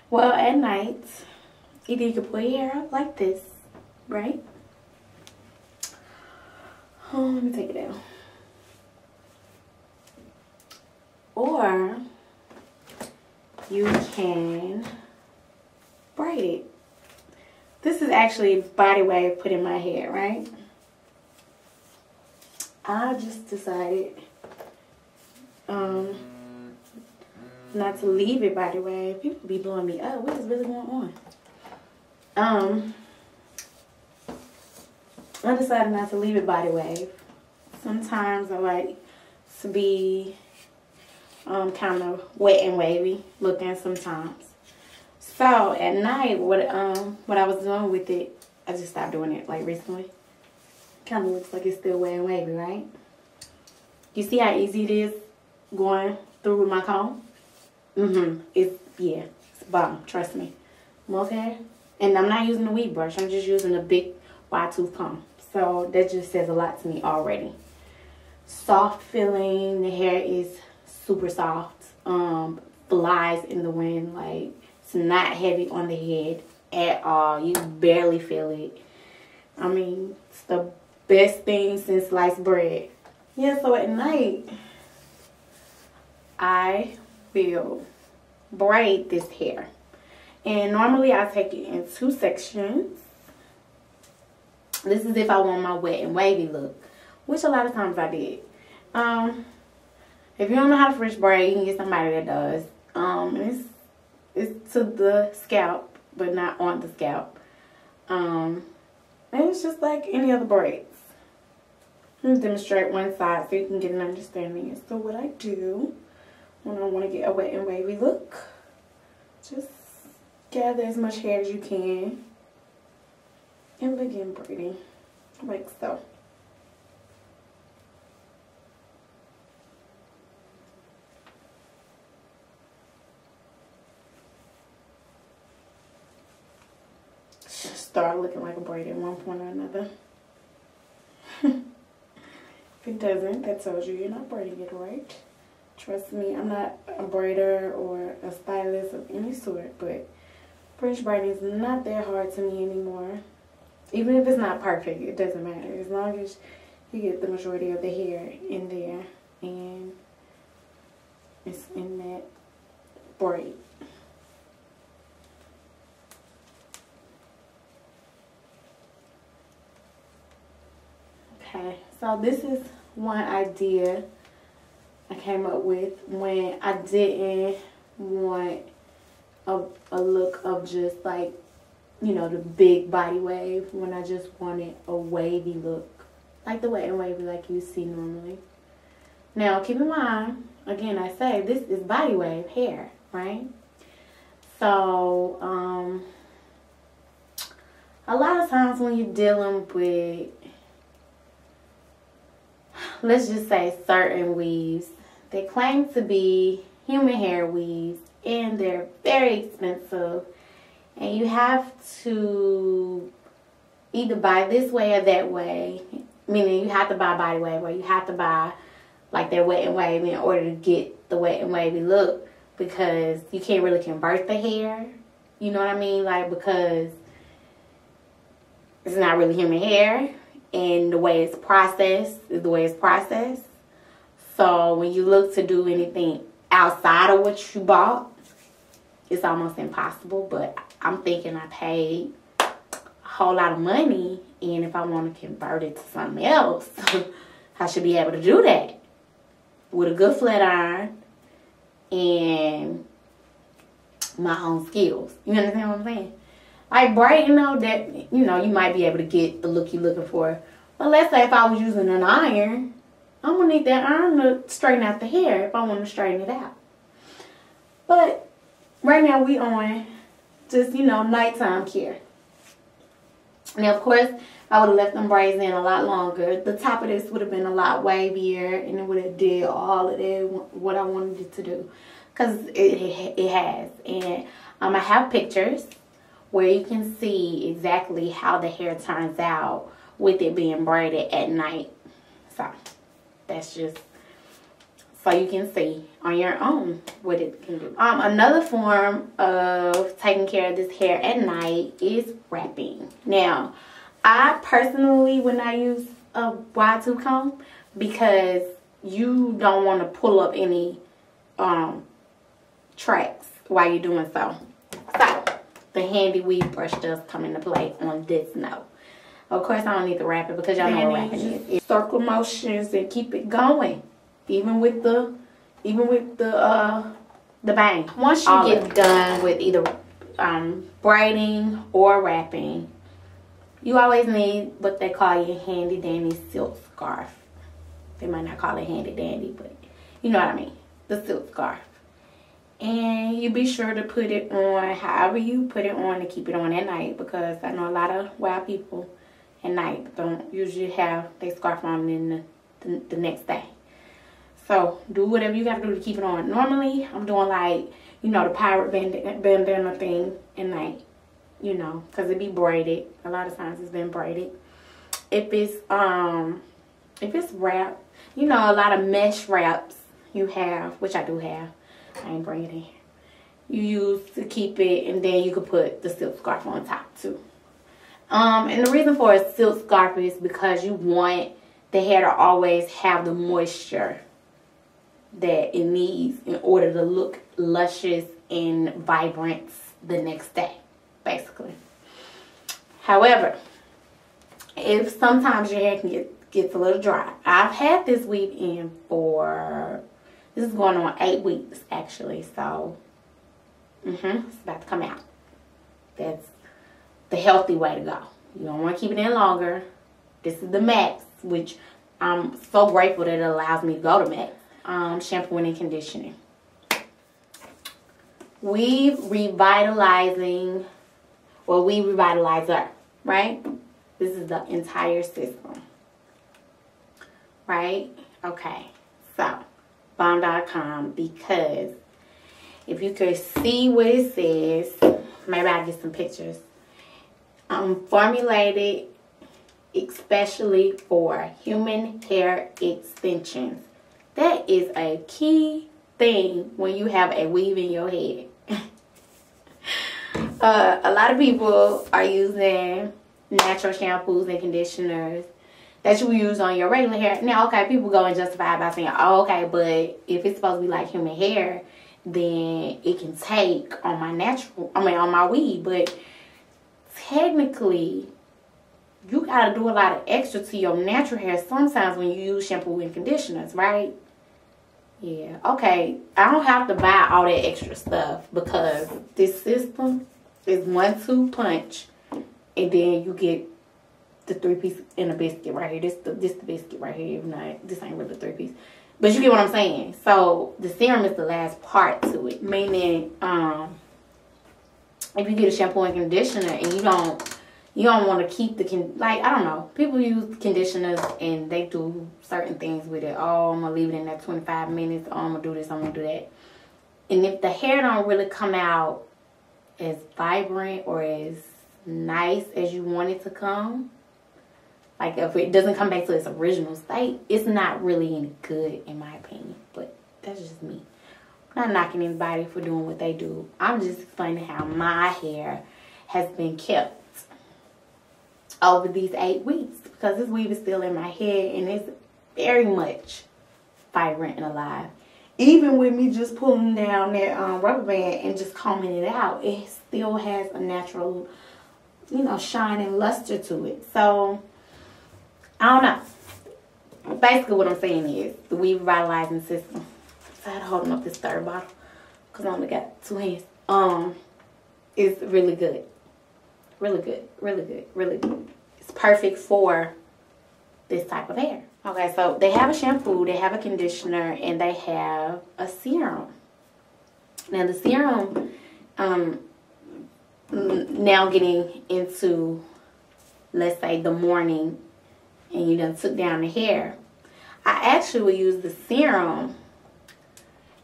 Well, at night, either you can pull your hair out like this, right? Oh, let me take it down. Or you can braid it. This is actually body wave put in my hair, right? I just decided not to leave it body wave. People be blowing me up. What is really going on? I decided not to leave it body wave. Sometimes I like to be kind of wet and wavy looking sometimes. So at night, what I was doing with it, I just stopped doing it like recently. Kind of looks like it's still wet and wavy, right? You see how easy it is going through with my comb? It's bomb, trust me. Most hair. And I'm not using a weed brush. I'm just using a big wide tooth comb. So that just says a lot to me already. Soft feeling. The hair is super soft. Flies in the wind. Like, it's not heavy on the head at all. You barely feel it. I mean, it's the best thing since sliced bread. Yeah, so at night, I will braid this hair. And normally I take it in 2 sections. This is if I want my wet and wavy look, which a lot of times I did. If you don't know how to French braid, you can get somebody that does. It's to the scalp, but not on the scalp. And it's just like any other braids. Let me demonstrate one side so you can get an understanding as to what I do when I want to get a wet and wavy look. Just gather as much hair as you can and begin braiding like so. Start looking like a braid at one point or another. If it doesn't, that tells you you're not braiding it right. Trust me, I'm not a braider or a stylist of any sort, but French braiding is not that hard to me anymore. Even if it's not perfect, it doesn't matter. As long as you get the majority of the hair in there and it's in that braid. Okay, so this is one idea I came up with when I didn't want a look of just like, you know, the big body wave, when I just wanted a wavy look, like the wet and wavy like you see normally. Now, keep in mind, again, I say this is body wave hair, right? So, a lot of times when you're dealing with, let's just say certain weaves, they claim to be human hair weaves and they're very expensive, and you have to either buy this way or that way, meaning you have to buy body wave or you have to buy like their wet and wavy in order to get the wet and wavy look, because you can't really convert the hair, you know what I mean? Like, because it's not really human hair. And the way it's processed is the way it's processed. So when you look to do anything outside of what you bought, it's almost impossible. But I'm thinking I paid a whole lot of money, and if I want to convert it to something else, I should be able to do that with a good flat iron and my own skills. You understand what I'm saying? Like braiding, though, that, you know, you might be able to get the look you're looking for. But let's say if I was using an iron, I'm going to need that iron to straighten out the hair if I want to straighten it out. But right now we on just, you know, nighttime care. Now, of course, I would have left them braids in a lot longer. The top of this would have been a lot wavier, and it would have did all of that, what I wanted it to do. Because it has. And I have pictures where you can see exactly how the hair turns out with it being braided at night. So that's just so you can see on your own what it can do. Another form of taking care of this hair at night is wrapping. Now, I personally would not use a wide tooth comb because you don't want to pull up any tracks while you're doing so. So, the handy weave brush does come into play on this note. Of course, I don't need to wrap it because y'all know what wrapping is. It's circle motions and keep it going, even with the bang. Once you get done with either braiding or wrapping, you always need what they call your handy dandy silk scarf. They might not call it handy dandy, but you know what I mean. The silk scarf. And you be sure to put it on however you put it on to keep it on at night, because I know a lot of wild people at night don't usually have their scarf on in the next day. So do whatever you got to do to keep it on. Normally, I'm doing like, you know, the pirate bandana thing at night, you know, because it be braided. A lot of times it's been braided. If it's wrapped, you know, a lot of mesh wraps you have, which I do have. I ain't bringing it in here. You use to keep it, and then you could put the silk scarf on top too. And the reason for a silk scarf is because you want the hair to always have the moisture that it needs in order to look luscious and vibrant the next day, basically. However, if sometimes your hair gets a little dry. I've had this weave in for, this is going on 8 weeks actually, so it's about to come out. That's the healthy way to go. You don't want to keep it in longer. This is the max, which I'm so grateful that it allows me to go to max. Shampooing and conditioning. Weave revitalizer, right? This is the entire system, right? Okay, so bomb.com, because if you could see what it says, maybe I'll get some pictures. Formulated especially for human hair extensions. That is a key thing when you have a weave in your head. A lot of people are using natural shampoos and conditioners that you use on your regular hair. Now, okay, people go and justify it by saying, oh, okay, but if it's supposed to be like human hair, then it can take on on my weave. But technically, you gotta do a lot of extra to your natural hair sometimes when you use shampoo and conditioners, right? Yeah, okay. I don't have to buy all that extra stuff because this system is 1-2 punch, and then you get the 3-piece in a biscuit right here. This the biscuit right here. If not, this ain't really a 3-piece. But you get what I'm saying. So the serum is the last part to it. Meaning, if you get a shampoo and conditioner and you don't want to keep I don't know. People use conditioners and they do certain things with it. Oh, I'm going to leave it in there 25 minutes. Oh, I'm going to do this. I'm going to do that. And if the hair don't really come out as vibrant or as nice as you want it to come, like if it doesn't come back to its original state, it's not really any good in my opinion. But that's just me. I'm not knocking anybody for doing what they do. I'm just explaining how my hair has been kept over these 8 weeks, because this weave is still in my head and it's very much vibrant and alive. Even with me just pulling down that rubber band and just combing it out, it still has a natural, you know, shine and luster to it. So I don't know. Basically what I'm saying is the weave revitalizing system. So I'm holding up this third bottle because I only got 2 hands. It's really good. Really good, really good, really good. It's perfect for this type of hair. Okay, so they have a shampoo, they have a conditioner, and they have a serum. Now the serum, now getting into, let's say, the morning, and you done took down the hair, I actually will use the serum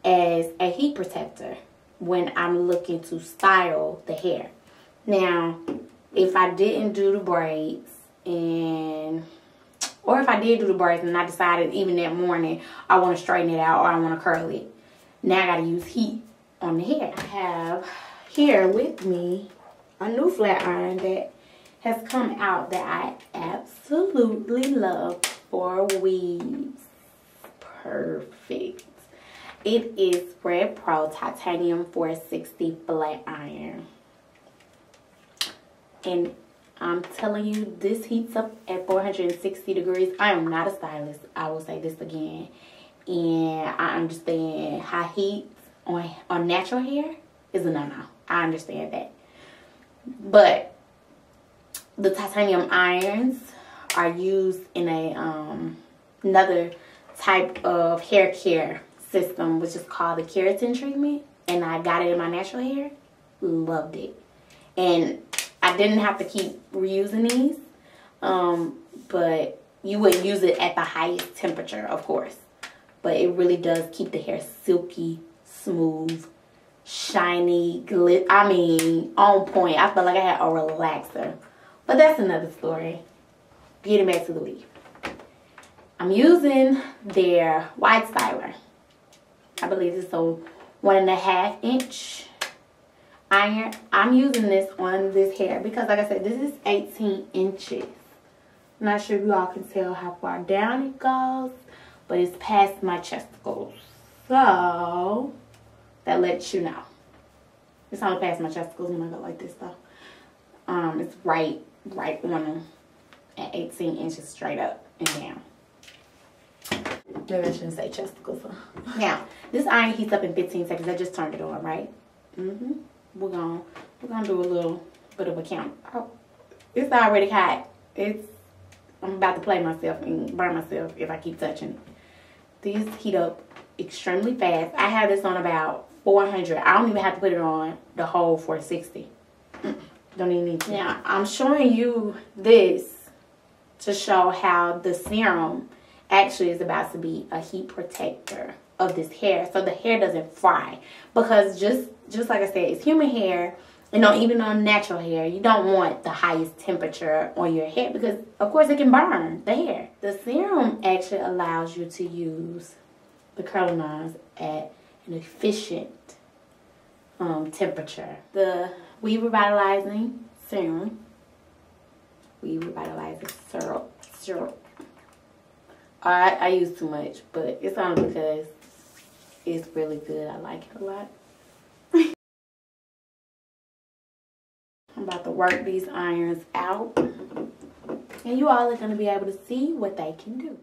as a heat protector when I'm looking to style the hair. Now, if I didn't do the braids and Or if I did do the braids and I decided even that morning I want to straighten it out or I want to curl it, now I got to use heat on the hair. I have here with me a new flat iron that has come out that I absolutely love for weaves. Perfect. It is Red Pro Titanium 460 flat iron. And I'm telling you, this heats up at 460 degrees. I am not a stylist. I will say this again. And I understand high heat on natural hair is a no-no. I understand that. But the titanium irons are used in another type of hair care system, which is called the keratin treatment. And I got it in my natural hair. Loved it. And I didn't have to keep reusing these, but you would use it at the highest temperature, of course. But it really does keep the hair silky, smooth, shiny, on point. I felt like I had a relaxer. But that's another story. Getting back to the weave. I'm using their wide styler. I believe it's a 1.5 inch iron. I'm using this on this hair because, like I said, this is 18 inches. I'm not sure if you all can tell how far down it goes, but it's past my chesticles. So that lets you know. It's only past my chesticles when I go like this though. It's right on them at 18 inches straight up and down. Maybe I shouldn't say chesticles. Now, this iron heats up in 15 seconds. I just turned it on, right? We're gonna do a little bit of a count. Oh, it's already hot. I'm about to play myself and burn myself if I keep touching it. These heat up extremely fast. I have this on about 400. I don't even have to put it on the whole 460. Don't even need to. Now, I'm showing you this to show how the serum actually is about to be a heat protector of this hair, so the hair doesn't fry. Because just like I said, it's human hair, and even on natural hair, you don't want the highest temperature on your hair because, of course, it can burn the hair. The serum actually allows you to use the curling irons at an efficient temperature. The Weave Revitalizing Serum, Weave Revitalizing Syrup. I use too much, but it's only because it's really good. I like it a lot. I'm about to work these irons out, and you all are going to be able to see what they can do.